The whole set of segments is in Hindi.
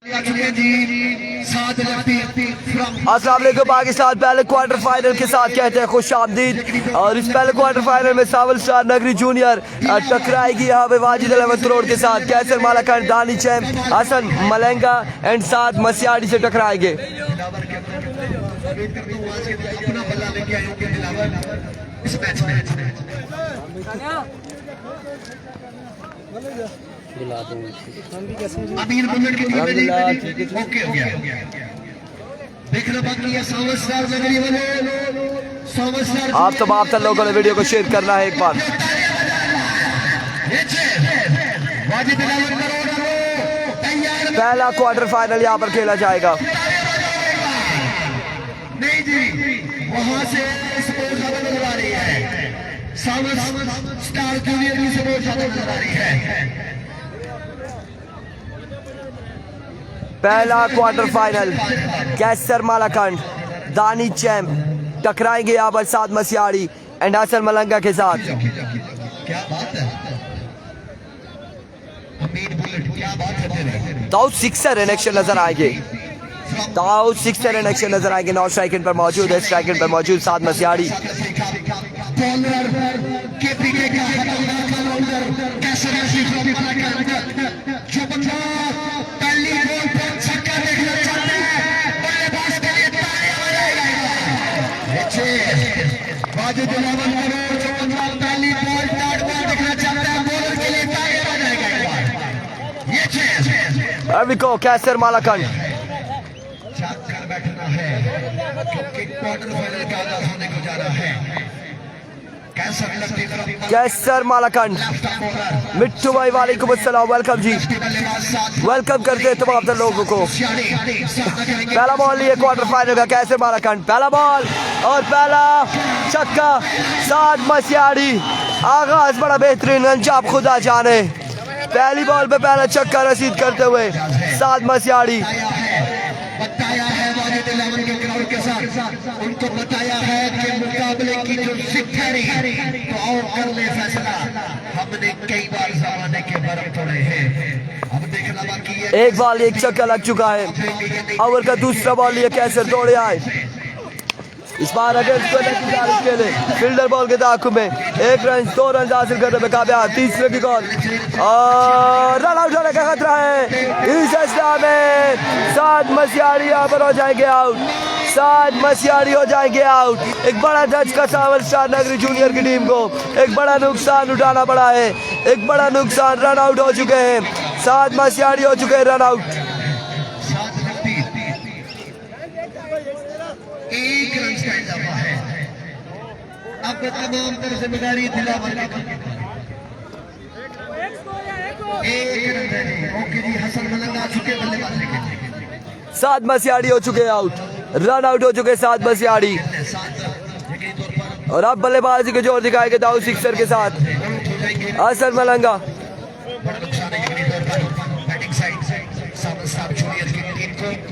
अस्सलाम वालेकुम। पाकिस्तान पहले क्वार्टर फाइनल के साथ कहते हैं खुश आमदीद। और इस पहले क्वार्टर फाइनल में सावल स्टार नगरी जूनियर टकराएगी यहाँ पे वाजिद 11 करोड़ के साथ। कैसर मालाकान, दानी चैम, हसन मलंगा एंड साथ मसियाड़ी से टकराएंगे। अमीर बुलेट की टीम में ओके हो गया। देखना बाकी है सावल स्टार नगरी वाले। सावल स्टार आप तमाम लोगों ने वीडियो को शेयर करना है एक बार। पहला क्वार्टर फाइनल यहाँ पर खेला जाएगा। नहीं जी, वहां से सपोर्ट ज्यादा नजर आ रही है। सावल स्टार जूनियर की सपोर्ट ज्यादा नजर आ रही है। पहला क्वार्टर फाइनल कैसर मालाकान, दानी चैम टकराएंगे यहाँ पर साथ मसियाड़ी एंड हसन मलंगा के साथ। क्या बात है, अमीर बुलेट क्या बात है तेरे। दाऊद सिक्सर इन एक्शन नजर आएंगे। दाऊद सिक्सर इन एक्शन नजर आएंगे। नौ स्ट्राइकिंग पर मौजूद है, स्ट्राइकिंग पर मौजूद साथ मसियाड़ी। कैसर मालाकान बैठना है क्योंकि क्वार्टर फाइनल का आगाज होने को जा रहा है। कैसर मालाकान, मिट्टू भाई वालेकुम अस्सलाम, वेलकम जी, वेलकम करते हैं तमाम लोगों को। पहला बॉल लिए क्वार्टर फाइनल का कैसर मालाकान, पहला बॉल और पहला छक्का साथ मसियाड़ी। आगाज बड़ा बेहतरीन, अंजाम खुदा जाने। पहली बॉल पे पहला छक्का रसीद करते हुए साथ मसियाड़ी। बताया है वाजिद 11 के क्राउड के साथ, उनको बताया है कि मुकाबले की जो सिक्योरिटी तो और कर ले फैसला। हमने कई बार जमाने के बर्फ तोड़े हैं, अब देखना बाकी है। एक बॉल एक छक्का लग चुका है। ओवर का दूसरा बॉल लिए कैसर दौड़े आए। इस बार अगर खेले फील्डर बॉल के दाखिल में 1 रन 2 रन हासिल करने में कामयाब। तीसरे की कॉल और रन आउट होने का खतरा है। इस अवस्था में साथ मसियाड़ी यहाँ पर हो जाएंगे आउट। साथ मसियाड़ी हो जाएंगे आउट। एक बड़ा झटका सावल स्टार नगरी जूनियर की टीम को एक बड़ा नुकसान उठाना पड़ा है। एक बड़ा नुकसान, रन आउट हो चुके हैं। साथ मसियाड़ी हो चुके हैं रन आउट। एक रन का इजाफा है। अब तमाम तरह से जिम्मेदारी दिलावर की एक रन है जी। ओके जी, हसन मलंगा आ चुके बल्लेबाजी के। सात मसियाड़ी हो चुके आउट, रन आउट हो चुके सात मसियाड़ी। और अब बल्लेबाजी के जोर दिखाएंगे दाऊद सिक्सर के साथ हसन मलंगा। बड़ा नुकसान है बैटिंग साइड सावल स्टार जूनियर की टीम को।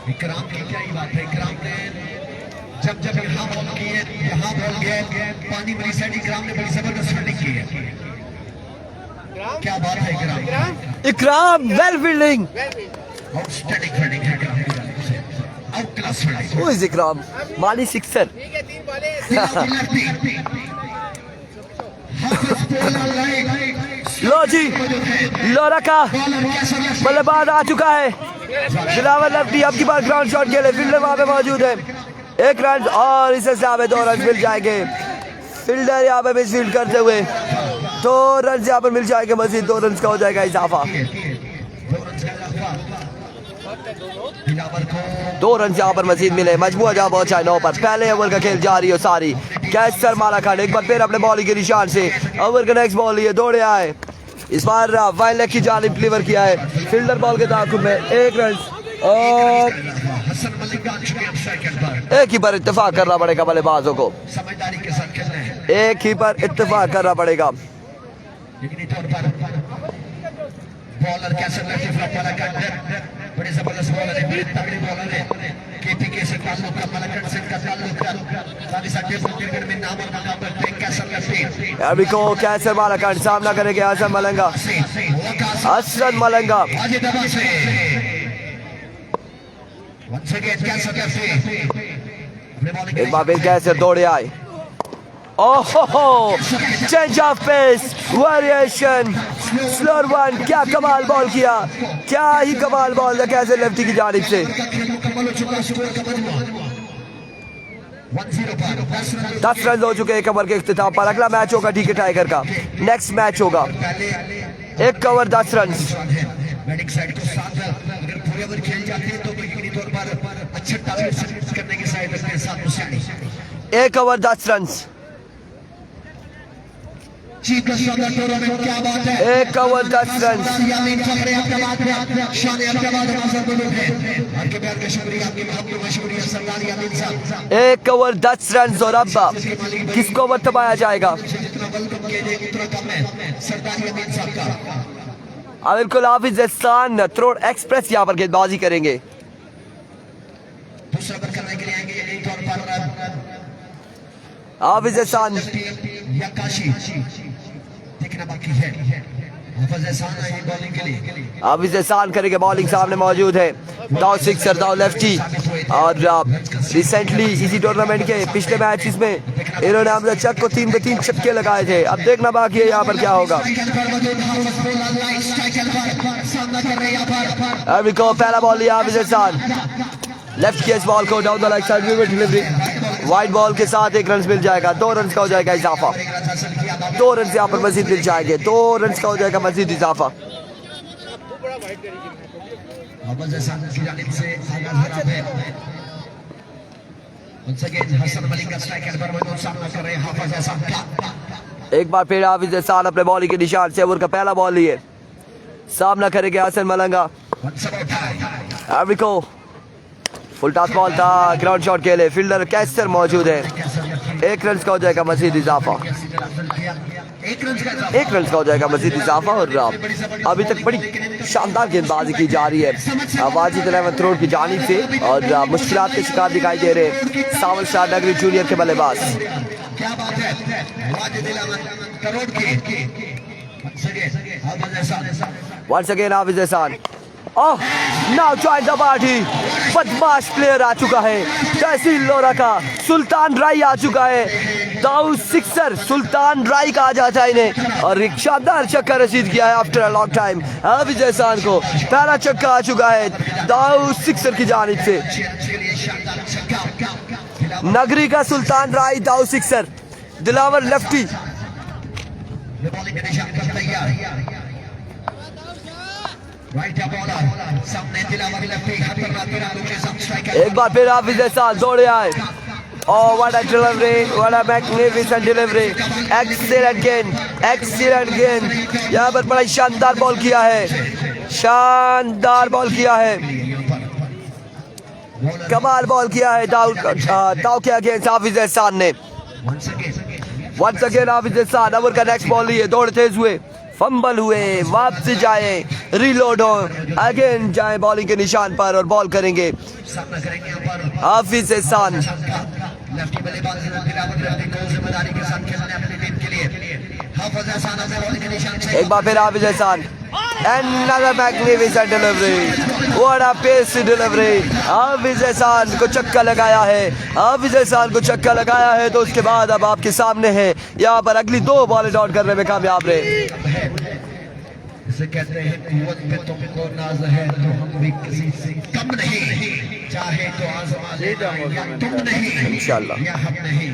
विक्राम की क्या ही बात है। विक्राम ने जब यहाँ बॉल की है, यहाँ बॉल गया पानी वाली साइड, विक्राम ने बड़ी जबरदस्त फील्डिंग की है। क्या बात है इकराम। इकराम वेल फील्डिंग, आउटस्टैंडिंग फील्डिंग है इकराम की जानिब से। Out class fielding. वो इज इकराम माली सिक्सर। लो जी, लो रखा, बल्लेबाज आ चुका है दिलावर लेफ्टी। अब की बार ग्राउंड शॉट के लिए फील्डर वहां पे मौजूद है। 1 रन और इस हिसाब में 2 रन मिल जाएंगे। फील्डर यहाँ पे मिस फील्ड करते हुए 2 रन यहाँ पर मिल जाएंगे। मजीद 2 रन का हो जाएगा इजाफा। 2 रन यहाँ पर मजीद मिले। मजबूर जहाँ पहुंचा है 9 पर। पहले ओवर का खेल जारी हो सारी। कैसर मालाकान एक बार फिर अपने बॉलिंग के निशान से ओवर का नेक्स्ट बॉल लिए दौड़े आए। इस बार वाइल्ड लेग की जानिब डिलीवर किया है। फील्डर बॉल के ताकुब में 1 रन और एक ही पर इत्तेफाक करना पड़ेगा बल्लेबाजों को। समझदारी के साथ खेलना है। एक ही पर इत्तेफाक करना पड़ेगा। बॉलर कैसे बड़े जबरदस्त बॉलर है, बड़े तगड़े बॉलर है। केपीके से ताल्लुक का, मलकट से का ताल्लुक का, पाकिस्तान टेस्ट क्रिकेट में नाम और मकाम पर टेक कैसर लफ्टी। अभी को कैसर मालाकांड सामना करेंगे हसन मलंगा। हसन मलंगा आगे दबा से once again कैसर लफ्टी। एक बार फिर कैसर दौड़े आए। ओहो, change of pace, variation, slower one. क्या कमाल बॉल किया, क्या ही कमाल बॉल था कैसर लेफ्टी की जानिब से। 10 रन हो चुके हैं कवर के इख्तिताम पर। अगला मैच होगा ठीक है टाइगर का, नेक्स्ट मैच होगा 1 कवर 10 रन। बैटिंग साइड को साथ अगर पूरे ओवर खेल जाते हैं तो यकीनी तौर पर अच्छा टारगेट करने की साइड के साथ Musani 1 over 10 run. 1 over 10 run. 1 over 10 run और अब किसको ओवर दबाया जाएगा? बिल्कुल हाफिज एहसान थ्रोड एक्सप्रेस यहाँ पर गेंदबाजी करेंगे। दूसरा ओवर करने के लिए आएंगे यकीनी तौर पर हाफिज एहसान देखना बाकी है। हाफिज एहसान करेंगे बॉलिंग, सामने मौजूद है दाऊ सिक्सर, दाऊ लेफ्टी। और रिसेंटली इसी टूर्नामेंट के पिछले मैचेस में इन्होंने हमजा चक को 3 पे 3 छक्के लगाए थे। अब देखना बाकी है यहाँ पर क्या होगा। अभी को पहला बॉल लिया हाफिज एहसान, लेफ्ट की इस बॉल को डाउन द लेग साइड में डिलीवरी, वाइड बॉल के साथ 1 रन मिल जाएगा। 2 रन का हो जाएगा इजाफा। 2 रन यहाँ पर मजीद मिल जाएंगे। 2 रन का हो जाएगा मजीद इजाफा। एक बार फिर हाफिज एहसान अपने बॉलिंग के निशान से ओवर का पहला बॉल लिए, सामना करेंगे हसन मलंगा। अभी को फुल टॉस बॉल था ग्राउंड शॉट के लिए, फील्डर कैसर मौजूद है। 1 रन का हो जाएगा मजीद इजाफा। 1 रन का हो जाएगा मजीद इजाफा। और अभी तक बड़ी शानदार गेंदबाजी की जा रही है वाजिद अहमद थ्रोड की जानिब से, और मुश्किलात के शिकार दिखाई दे रहे सावल स्टार नगरी जूनियर के बल्लेबाज। वंस अगेन हाफिज एहसान, ओह नाउ जॉइन द पार्टी। बदमाश प्लेयर आ चुका है, तहसील लोरा का सुल्तान राय आ चुका है। दाऊ सिक्सर सुल्तान राय कहा जाता है इन्हें, और एक शानदार छक्का रसीद किया है आफ्टर अ लॉन्ग टाइम हाफिज एहसान को। पहला छक्का आ चुका है दाऊ सिक्सर की जानिब से। नगरी का सुल्तान राय, दाऊ सिक्सर, दिलावर लेफ्टी। एक बार फिर हाफिज एहसान दौड़े आए। Oh, what a delivery! What a magnificent delivery! Excellent game! Excellent game! यहाँ पर बड़ा शानदार बॉल किया है, शानदार बॉल किया है, कमाल बॉल किया है दाऊ के अगेंस्ट हाफिज एहसान ने। Once again हाफिज एहसान ओवर का नेक्स्ट बॉल लिए, दौड़ते हुए फंबल हुए, वापसी जाए, रीलोड हो, अगेन जाए बॉलिंग के निशान पर और बॉल करेंगे हाफिज एहसान। एक बार फिर हाफिज एहसान, another magnificent delivery, what a pacey delivery। हाफिज एहसान को चक्का लगाया है, हाफिज एहसान को चक्का लगाया है, तो उसके बाद अब आपके सामने है यहाँ पर अगली 2 बॉलें डॉट करने में कामयाब रहे। इसे कहते हैं कुव्वत पे तुमको नाज है तो हम भी किसी से कम नहीं, चाहे तो आज़मा लेना या तुम नहीं इंशाल्लाह। या हम नहीं।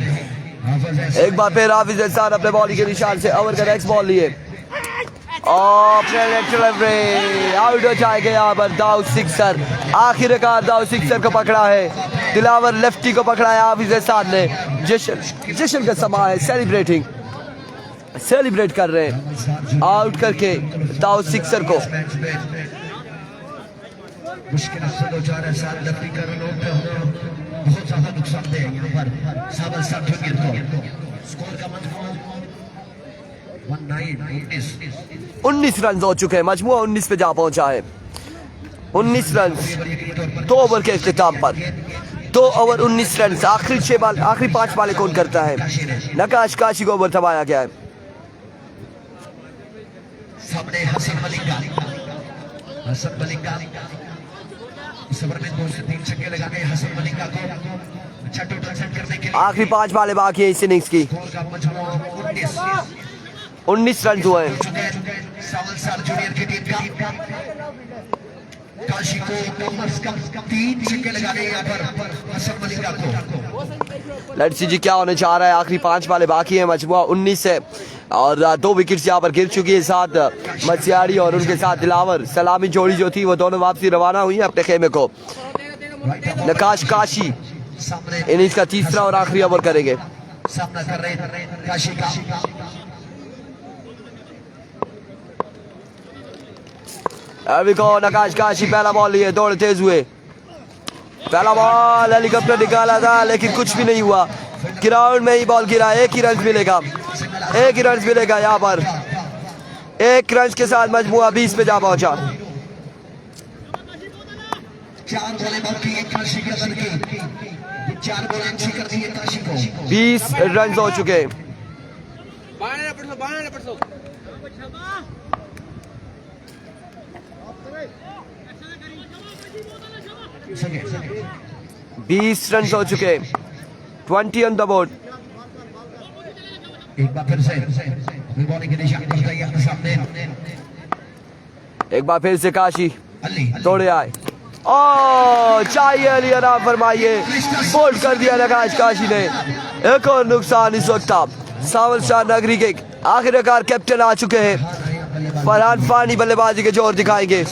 एक बार फिर हाफिज एहसान अपने बॉलिंग के निशान से ओवर का नेक्स्ट बॉल लिए, आउट हो जाएगा यहाँ पर दाऊ सिक्सर। आखिरकार दाऊ सिक्सर को पकड़ा है, दिलावर लेफ्टी को पकड़ा है हाफिज एहसान ने। जश्न का समा है, सेलिब्रेट कर रहे हैं आउट करके दाऊ सिक्सर को। मुश्किल से दो चार साल लपटी कर लोग बहुत ज्यादा नुकसान दे यहाँ पर सावल साथ को स्कोर का मजमूआ 19 रन हो चुके हैं, मजमुआ 19 पे जा पहुंचा है। 19 रन 2 ओवर के इख्तिताम पर। 2 ओवर 19 रन, आखिरी 5 बालें कौन करता है। नकाश काशी को ओवर थमाया गया है। सामने हसन मलिका इस ओवर में 2 से 3 छक्के लगाने हसन मलिका को अच्छा टोटल सेट करने के लिए। आखिरी 5 बालें बाकी है इस इनिंग्स की। 19 रन हुए हैं। सावल जूनियर की टीम का काशी को कम से कम 3 छक्के लगाने यहाँ पर हसन मलिका को। लेट्स सी जी क्या होने जा रहा है। आखिरी 5 बालें बाकी है, मजमुआ 19 है और 2 विकेट्स यहाँ पर गिर चुकी है। साथ मसियाड़ी और उनके साथ दिलावर सलामी जोड़ी जो थी वो दोनों वापसी रवाना हुई है अपने खेमे को। नकाश काशी इनिंग्स का तीसरा और आखिरी ओवर करेंगे। सामना कर रहे हैं काशी का। अभी को नकाश काशी पहला बॉल लिए, दौड़ तेज हुए। पहला बॉल हेलीकॉप्टर निकाला था लेकिन कुछ भी नहीं हुआ। ग्राउंड में ही बॉल गिरा। 1 ही रन मिलेगा, 1 ही रन मिलेगा यहाँ पर। 1 रन के साथ मजमुआ 20 पे जा पहुंचा। 4 बॉलें बाकी हैं काशी के अंदर की। 4 बॉलें अच्छी कर दी है काशी को। 20 रन हो चुके। सके 20 रन हो चुके। 20 ऑन द बोर्ड। एक बार फिर से बॉलिंग के निशान पर तैयार सामने। एक बार फिर से काशी अली दौड़े आए। ओ चाहिए अली आराम फरमाइए। बोल्ड कर दिया नकाश काशी ने। एक और नुकसान इस वक्त। आप सावल शाह नगरी के आखिरकार कैप्टन आ चुके हैं। फरहान फानी बल्लेबाजी के जोर दिखाएंगे।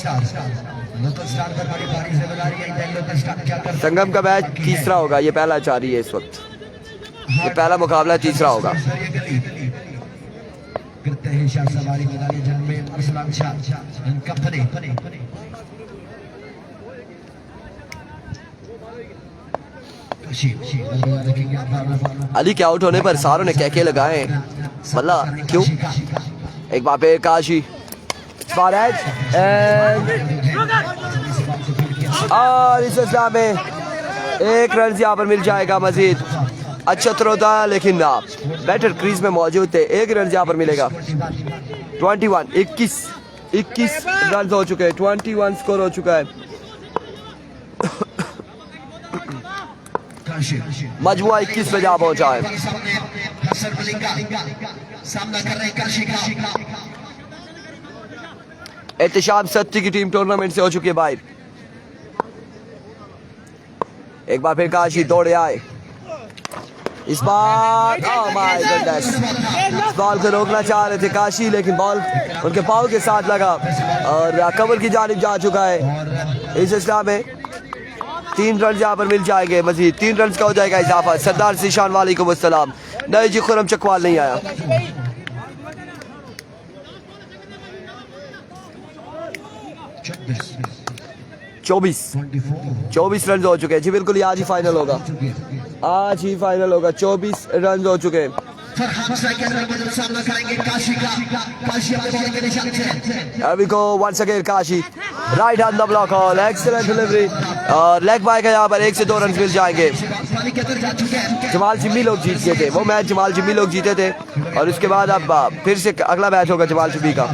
संगम का मैच तीसरा होगा, ये पहला जारी है इस वक्त। ये पहला मुकाबला तीसरा होगा। अली के आउट होने पर सारों ने कहके लगाए मल्ला क्यों। एक बार फिर काशी और इस सिलसिला में 1 रन यहाँ पर मिल जाएगा मजीद। अच्छा थ्रो था लेकिन ना बैटर क्रीज में मौजूद थे। 1 रन यहाँ पर मिलेगा। 21 रन हो चुके हैं। 21 स्कोर हो चुका है। मजमुआ 21 पे जा पहुंचा है। सामना कर रहे हैं काशी का। एहतिशाम सत्ती की टीम टूर्नामेंट से हो चुकी है बाहर। एक बार फिर काशी दौड़े आए। इस बार इस बॉल को रोकना चाह रहे थे काशी लेकिन बॉल उनके पाँव के साथ लगा और कवर की जानिब जा चुका है। इस सिलसिला में 3 रन यहाँ पर मिल जाएंगे। मजीद 3 रन का हो जाएगा इजाफा। सरदार सिशान वालेकुम अस्सलाम। नहीं जी खुरम चकवाल नहीं आया। 24 रन हो चुके हैं जी। बिल्कुल आज ही फाइनल होगा, आज ही फाइनल होगा। 24 रन हो चुके हैं। अभी को once again Kashi right hand the block और एक्सीलेंट डिलीवरी और लेग बाय का यहाँ पर 1 से 2 रन मिल जाएंगे। जमाल जिम्मी लोग जीत गए थे वो मैच। जमाल जिम्मी लोग जीते थे और उसके बाद अब फिर से अगला मैच होगा जमाल जिम्मी का।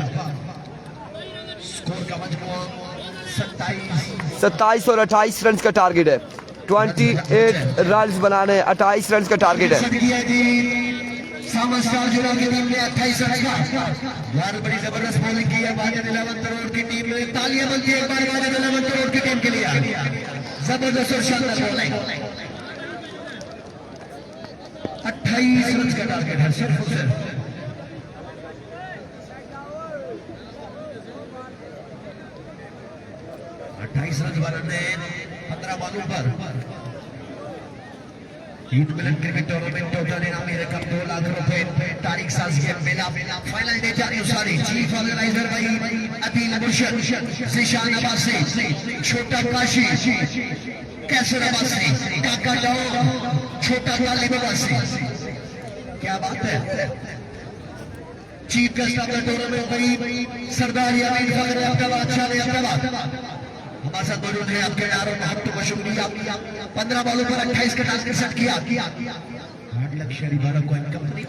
27 और 28 रन का टारगेट है। 28 रन बनाने 28 रन का टारगेट है। बड़ी जबरदस्त बॉलिंग की है वाजिद 11 करोड़ की टीम ने। तालियां बनती है एक बार वाजिद 11 करोड़ की टीम के लिए। जबरदस्त और शानदार बॉलिंग। 28 रन का टारगेट है सिर्फ और सिर्फ। 28 रन बनाने 15 बॉलों पर। 3 मिनट क्रिकेट टूर्नामेंट टोटल इनामी रकम 2 लाख रुपए। तारीख साज के मेला फाइनल डेट अनुसारी चीफ ऑर्गेनाइजर भाई अदील मुर्शद, जिशान अब्बासी, छोटा काशी, कैसर अब्बासी, काका जाओ, छोटा तालिब अब्बासी। क्या बात है। Chief guest of the tournament भाई सरदार यामीन फखर अहमदाबाद शाह अहमदाबाद। हमारे साथ मौजूद है आपके यारों महत्व का शुक्रिया। 15 बॉलों पर 28 का टारगेट सेट किया। हार्ड लक शरी भारत को कंपनी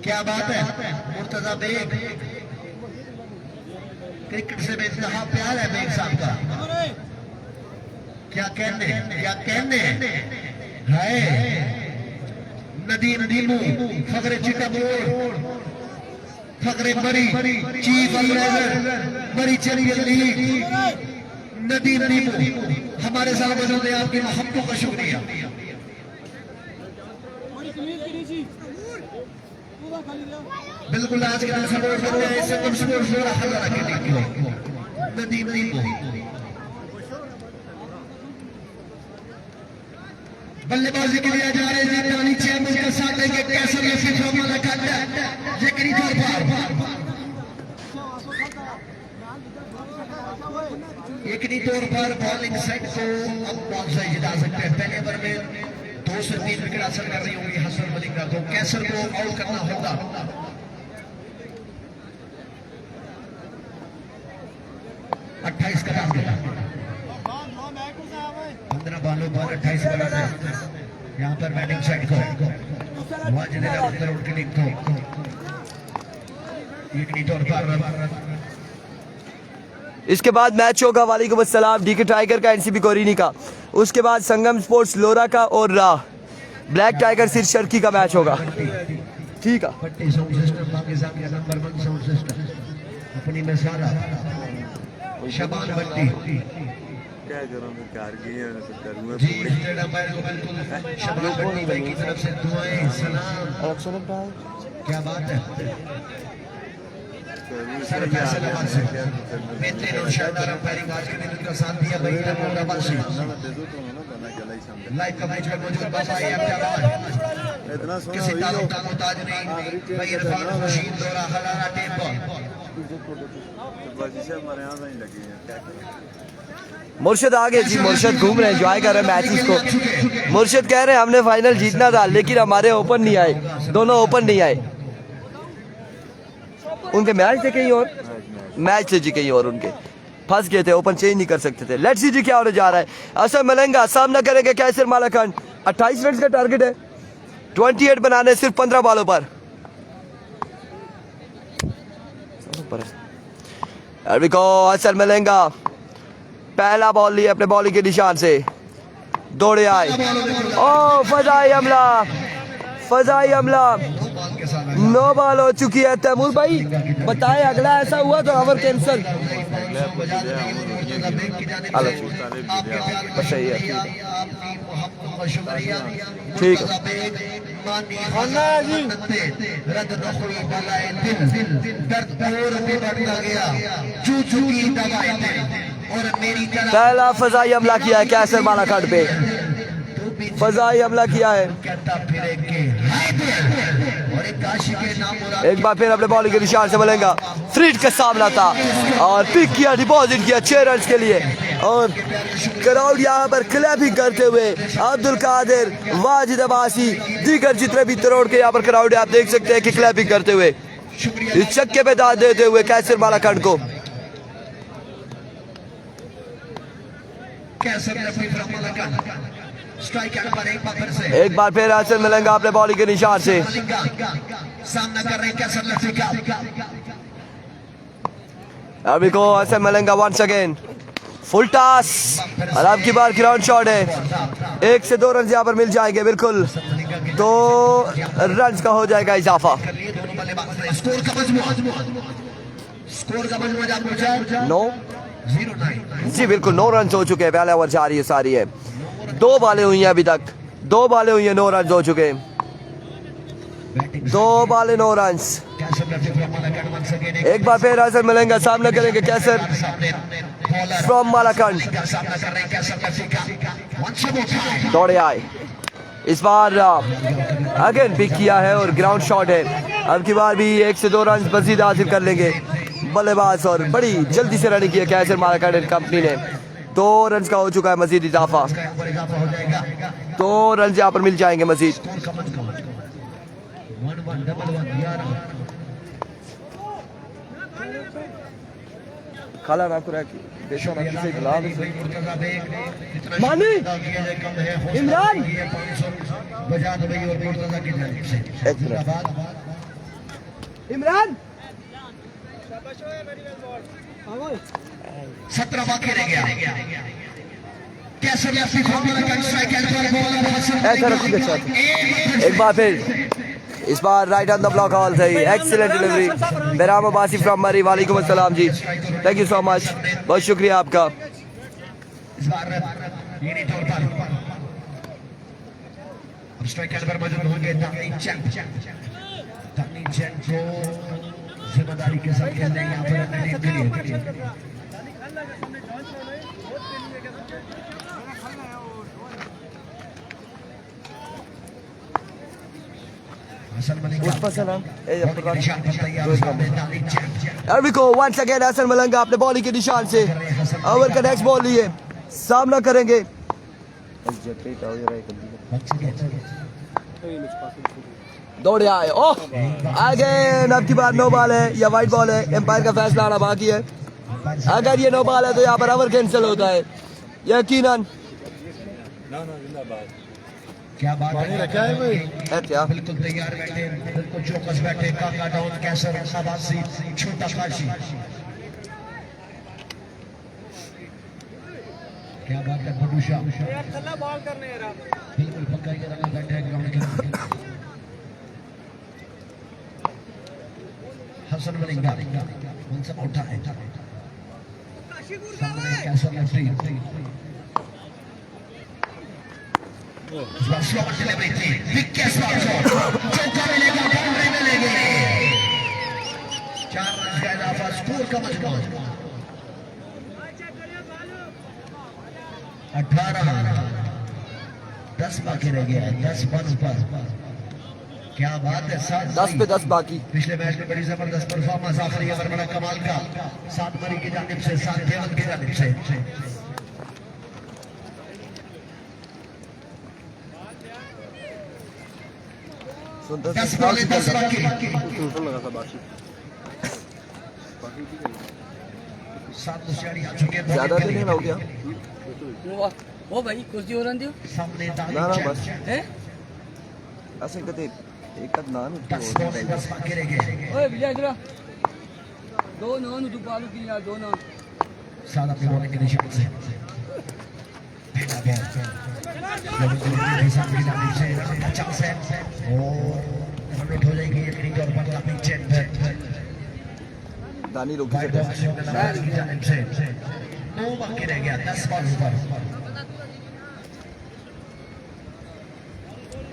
क्या बात है मुर्तजा बेग, क्रिकेट से बेइंतहा प्यार है बेग साहब का। क्या कहने है नदीम दीमू, फखरे चिटामोर, फखरे मरी, चीफ ऑर्गेनाइजर मरी चैरियत लीग, नदीम दीमू हमारे साथ मौजूद है। आपकी मोहब्बतों का शुक्रिया। बिल्कुल आज के दिन सपोर्ट करते हैं, इससे कम सपोर्ट हो रहा है नदीम दीमू। बल्लेबाजी के लिए जा रहे हैं रानी चैम्बर्स के साथ लेके कैसर ये फिर रोमा लगाता है यकीनी तौर पर बॉलिंग सेट को अब बहुत सही जिता सकते हैं। पहले ओवर में 2 से 3 विकेट हासिल कर रही होंगी हसन मलिंगा को। कैसर को आउट करना होगा। 28 का टारगेट, 15 बॉलों पर 28 रन है। यहाँ पर बैटिंग साइड को वाजिद करोड़ की लीग को यकीनी तौर पर। इसके बाद मैच होगा वालेकुम अस्सलाम डीके टाइगर का एनसीबी कोरिनी का, उसके बाद संगम स्पोर्ट्स लोरा का और ब्लैक टाइगर सिर शर्की का मैच होगा। ठीक है पट्टी साउंड सिस्टम पाकिस्तान का नंबर 1 साउंड सिस्टम अपनी में सारा शबान भट्टी क्या करूं मैं कार की है ना करूंगा जी नंबर को बिल्कुल शबान भट्टी भाई की तरफ से दुआएं सलाम। क्या बात है सर फैसला से बेहतरीन और शानदार अंपायरिंग आज के दिन उनका साथ दिया भाई नमोरा बासी लाइव कवरेज में मौजूद बाबा इतना किसी ताज नहीं भाई इरफान रशीद दोरा हलाना टेप हमारे यहाँ नहीं लगी है क्या करें। मुर्शिद आ गए जी, मुर्शिद घूम रहे हैं, एंजॉय कर रहे हैं मैचेस को। मुर्शिद कह रहे हैं हमने फाइनल जीतना था लेकिन हमारे ओपन नहीं आए, दोनों ओपन नहीं आए। उनके मैच थे कहीं और, मैच थे जी कहीं और, उनके फंस गए थे, ओपन चेंज नहीं कर सकते थे। लेट्स सी जी क्या होने जा रहा है। असर मलंगा सामना करेंगे कैसर मालाखंड। 28 रन का टारगेट है, 28 बनाने सिर्फ 15 बॉलों पर। असर मलंगा पहला बॉल लिया अपने बॉलिंग के निशान से, दौड़े आए। ओ फजाई हमला, फजाई हमला, 9 बॉल हो चुकी है। तैमूर भाई बताएं अगला ऐसा हुआ तो ओवर कैंसिल। सही है ठीक है। पहला फजाई हमला किया है कैसर मालाखंड पे, फजाई हमला किया है। एक बार फिर अपने बॉलिंग के निशान से मिलेगा। फ्रीड का सामना था और पिक किया, डिपॉजिट किया 6 रन के लिए। और क्राउड यहाँ पर क्लैपिंग करते हुए अब्दुल कादिर, वाजिद अब्बासी, दीगर जितने भी तरोड़ के यहाँ पर क्राउड है आप देख सकते हैं कि क्लैपिंग करते हुए इस छक्के पे दाद देते हुए कैसर मालाखंड को। एक बार फिर आसर मिलेंगा अपने बॉलिंग के निशान से। सामना कर रहे हैं कैसर लफीका। अभी को आसर मिलेंगा वंस अगेन फुल टॉस और अब की बार ग्राउंड शॉट है। 1 से 2 रन यहाँ पर मिल जाएंगे, बिल्कुल 2 रन का हो जाएगा इजाफा। स्कोर का मजमूआ 9 जी बिल्कुल 9 रन हो चुके हैं। पहले ओवर जा रही है सारी है, 2 बॉलें हुई हैं अभी तक, 2 बॉलें हुई हैं, 9 रन हो चुके हैं। 2 बॉलें 9 रन। एक बार फिर आसर मिलेंगे, सामना करेंगे कैसर फ्रॉम मालाखंड। दौड़े आए, इस बार अगेन पिक किया है और ग्राउंड शॉट है। अब की बार भी 1 से 2 रन मजीद हासिल कर लेंगे। बल्लेबाज और बड़ी जल्दी से रनिंग की है कैसर मालाकांड कंपनी ने। 2 रन का हो चुका है मजीद इजाफा, 2 रन यहाँ पर मिल जाएंगे मजीद। खाला ना कुरा की देखो ना किसे बुला मानी इमरान इमरान 17 बाकी रह गया। एक बार फिर इस बार right on the block all सही, excellent delivery Behram Abbasi from Murree. वालेकुम अस्सलाम जी, थैंक यू सो मच, बहुत शुक्रिया आपका। इस बार ये नहीं तौर पर अब स्ट्राइकर पर मौजूद होंगे तकनीक चैन को जिम्मेदारी के साथ खेलने यहाँ पर के लिए वंस अगेन हसन मलंगा अपने बॉलिंग के निशान से ओवर का नेक्स्ट बॉल लिए सामना करेंगे। दौड़े आए, ओह अगेन अब की बार नो बॉल है या वाइट बॉल है, एम्पायर का फैसला आना बाकी है। अगर ये नो बॉल है तो यहाँ पर ओवर कैंसिल होता है यकीनन। क्या बात है, क्या है भाई, क्या बिल्कुल तैयार बैठे, बिल्कुल चौकस बैठे। काका डाउन कैसर शाबाशी छोटा काशी, क्या बात है बडूशा बॉल करने बिल्कुल पक्का ये रहा बैठे ग्राउंड के हसन मलिंगा उनसे उठा है सामने कैसर लेफ्टी शॉट डिलीवरी थी, विकेट शॉट चौका मिलेगा, बाउंड्री मिलेगी। 4 रन का इजाफा, स्कोर का मजमूआ 18 10 बाकी रह गया है, 10 बन पर। क्या बात है, 10 पे 10 बाकी। पिछले मैच में बड़ी जबरदस्त परफॉर्मेंस, आखिरी ओवर बड़ा कमाल का 7 मरी की जानिब से, 7 देवन की जानिब से। 10 बॉल 10 बाकी। ज्यादा तो नहीं हो गया वो भाई कुछ दियो रन दियो सामने ना ना बस हैं ऐसे कते एक का नाम 10 बॉल 10 बाकी रह गए। ओए बिया इधर 2 नान तू पालू की यार 2 नान सादा पे बॉलिंग के निशान से पहला बॉल सामने जाने से अच्छा से और रन हो जाएगी यकीनी तौर पर अपनी चेन पे दानी रोकी वाइड बॉक्स की जानिब से 9 बाकी रह गया 10 बॉल पर।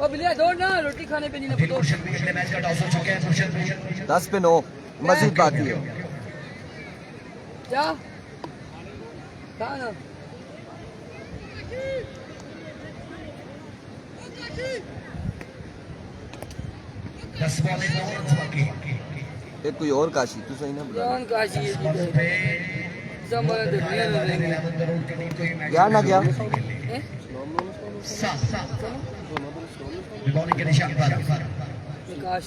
ओ बिया दौड़ ना रोटी खाने पे नहीं ना फिर दौड़ मुर्शिद भी अगले मैच का टॉस हो चुके हैं। मुर्शिद 10 पे 9 मजीद बाकी है। क्या कहां ना 10 बॉल 9 रन बाकी। एक कोई और काशी तू सही ना बुला जान काशी है बॉल पे जमाना दे दिया ना देंगे 11 करोड़ के लिए कोई मैच क्या ना क्या हैं बॉलिंग के निशान पर काश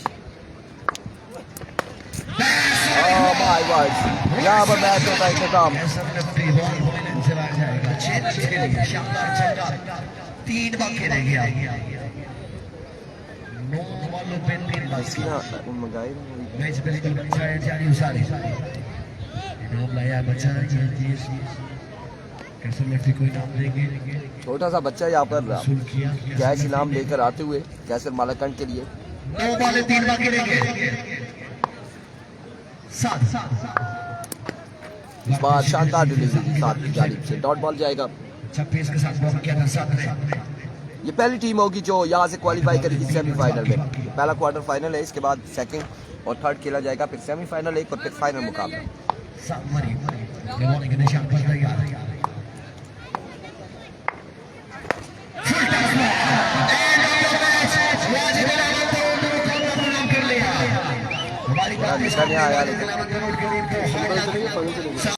माय गॉड यहाँ पर मैच होता है इख्तिताम। ऐसा लेफ्टी बॉल बॉलिंग से बाहर जाएगा 6 रन के लिए शानदार छक्का 3 बाकी रह गया 9 बॉलों पे 3 बाकी। ना उन मंगाई मैच बिल्कुल साइड जारी उसारी नाम लाया बच्चा जी कैसे लेफ्टी कोई नाम देंगे छोटा सा बच्चा यहाँ पर सुन किया कैश इनाम लेकर आते हुए कैसर मालाकंड के लिए 9 बॉल 3 बाकी रह गए 7 इस बार शानदार डिलीवरी 7 की जानिब से डॉट बॉल जाएगा। 26 के साथ बॉल किया था 7 ने। ये पहली टीम होगी जो यहाँ से क्वालिफाई करेगी सेमीफाइनल में। पहला क्वार्टर फाइनल है, इसके बाद सेकंड और थर्ड खेला जाएगा, फिर सेमीफाइनल एक और फिर फाइनल मुकाबला। 7 मरी बॉलिंग के निशान पर तैयार मजा नहीं आया इलेवन करोड़ के लिए